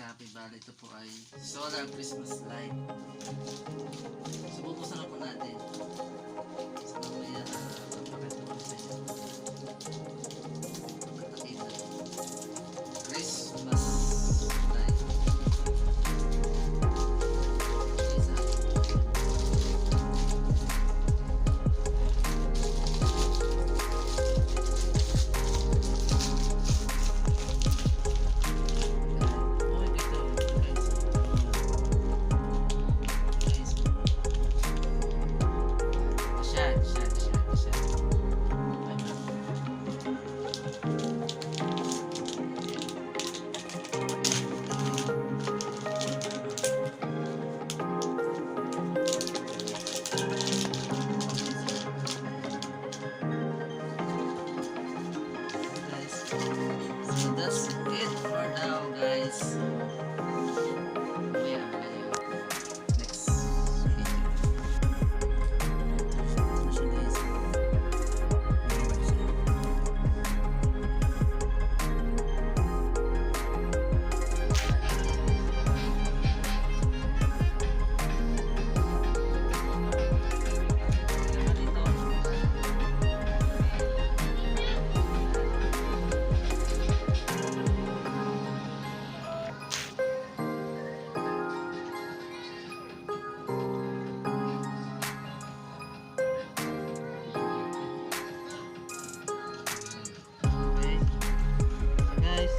kapitbahay. Ito po ay solar Christmas light. So bubuksan na po natin. So mamaya papakita ko sa inyo. Nakita. Christmas light. Isa. So that's it for now, guys. Mamaya tayo. Next video. Ano siya, guys? Okay. So guys,